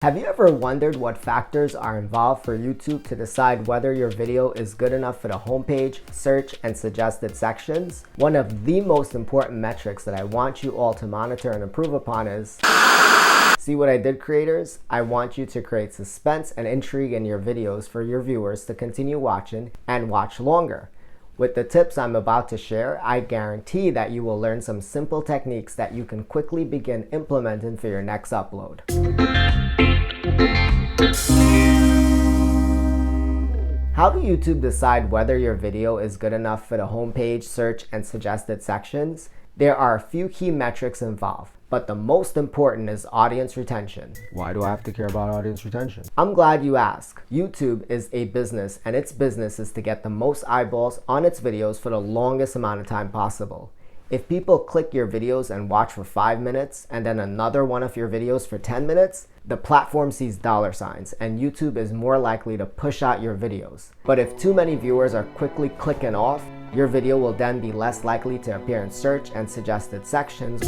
Have you ever wondered what factors are involved for YouTube to decide whether your video is good enough for the homepage, search, and suggested sections? One of the most important metrics that I want you all to monitor and improve upon is... See what I did, creators? I want you to create suspense and intrigue in your videos for your viewers to continue watching and watch longer. With the tips I'm about to share, I guarantee that you will learn some simple techniques that you can quickly begin implementing for your next upload. How do YouTube decide whether your video is good enough for the homepage, search, and suggested sections? There are a few key metrics involved, but the most important is audience retention. Why do I have to care about audience retention? I'm glad you asked. YouTube is a business, and its business is to get the most eyeballs on its videos for the longest amount of time possible. If people click your videos and watch for 5 minutes and then another one of your videos for 10 minutes, the platform sees dollar signs and YouTube is more likely to push out your videos. But if too many viewers are quickly clicking off, your video will then be less likely to appear in search and suggested sections.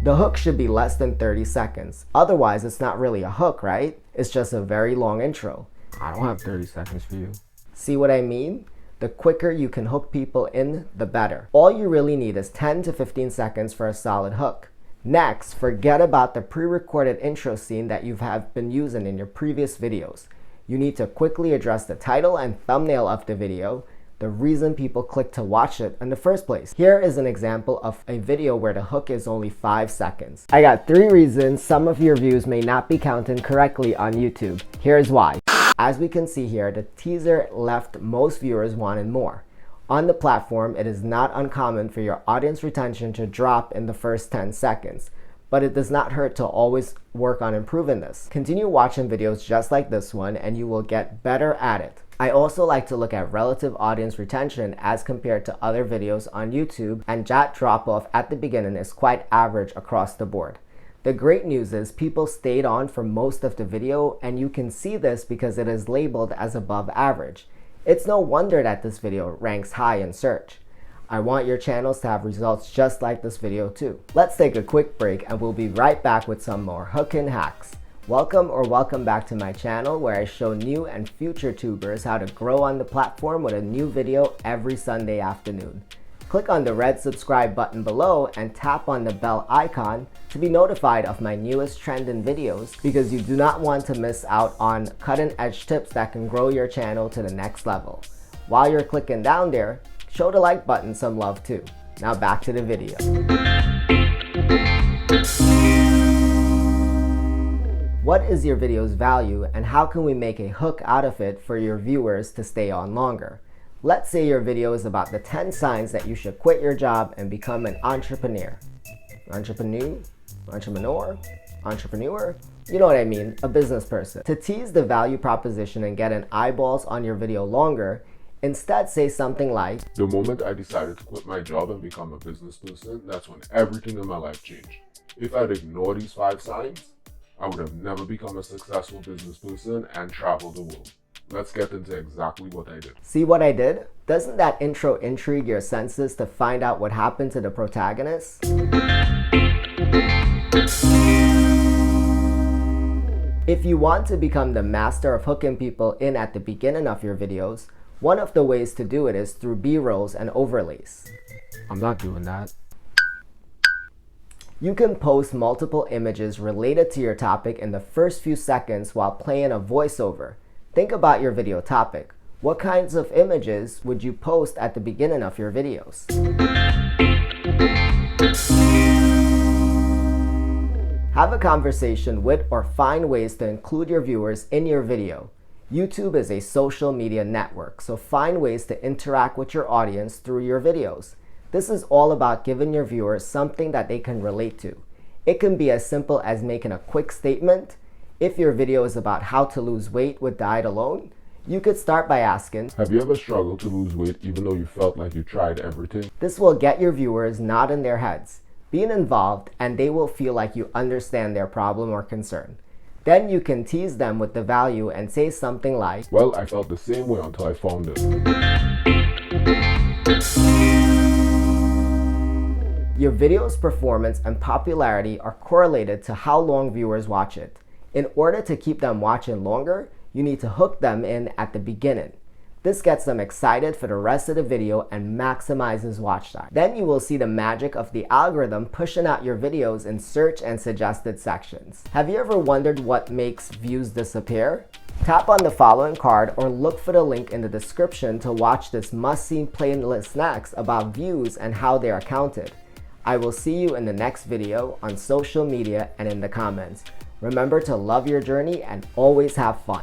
The hook should be less than 30 seconds. Otherwise, it's not really a hook, right? It's just a very long intro. I don't have 30 seconds for you. See what I mean? The quicker you can hook people in, the better. All you really need is 10 to 15 seconds for a solid hook. Next, forget about the pre-recorded intro scene that you have been using in your previous videos. You need to quickly address the title and thumbnail of the video, the reason people click to watch it in the first place. Here is an example of a video where the hook is only 5 seconds. I got 3 reasons some of your views may not be counting correctly on YouTube. Here's why. As we can see here, the teaser left most viewers wanting more. On the platform, it is not uncommon for your audience retention to drop in the first 10 seconds, but it does not hurt to always work on improving this. Continue watching videos just like this one and you will get better at it. I also like to look at relative audience retention as compared to other videos on YouTube, and that drop-off at the beginning is quite average across the board. The great news is people stayed on for most of the video, and you can see this because it is labeled as above average. It's no wonder that this video ranks high in search. I want your channels to have results just like this video too. Let's take a quick break and we'll be right back with some more hooking hacks. Welcome back to my channel where I show new and future tubers how to grow on the platform with a new video every Sunday afternoon. Click on the red subscribe button below and tap on the bell icon to be notified of my newest trending videos, because you do not want to miss out on cutting-edge tips that can grow your channel to the next level. While you're clicking down there, show the like button some love too. Now back to the video. What is your video's value and how can we make a hook out of it for your viewers to stay on longer? Let's say your video is about the 10 signs that you should quit your job and become an entrepreneur. Entrepreneur? You know what I mean, a business person. To tease the value proposition and get an eyeballs on your video longer, instead say something like, the moment I decided to quit my job and become a business person, that's when everything in my life changed. If I'd ignored these 5 signs, I would have never become a successful business person and traveled the world. Let's get into exactly what I did. See what I did? Doesn't that intro intrigue your senses to find out what happened to the protagonist? If you want to become the master of hooking people in at the beginning of your videos, one of the ways to do it is through B-rolls and overlays. I'm not doing that. You can post multiple images related to your topic in the first few seconds while playing a voiceover. Think about your video topic. What kinds of images would you post at the beginning of your videos? Have a conversation with or find ways to include your viewers in your video. YouTube is a social media network, so find ways to interact with your audience through your videos. This is all about giving your viewers something that they can relate to. It can be as simple as making a quick statement. If your video is about how to lose weight with diet alone, you could start by asking, have you ever struggled to lose weight even though you felt like you tried everything? This will get your viewers nodding their heads, being involved, and they will feel like you understand their problem or concern. Then you can tease them with the value and say something like, well, I felt the same way until I found it. Your video's performance and popularity are correlated to how long viewers watch it. In order to keep them watching longer, you need to hook them in at the beginning. This gets them excited for the rest of the video and maximizes watch time. Then you will see the magic of the algorithm pushing out your videos in search and suggested sections. Have you ever wondered what makes views disappear? Tap on the following card or look for the link in the description to watch this must-see playlist next about views and how they are counted. I will see you in the next video on social media and in the comments. Remember to love your journey and always have fun.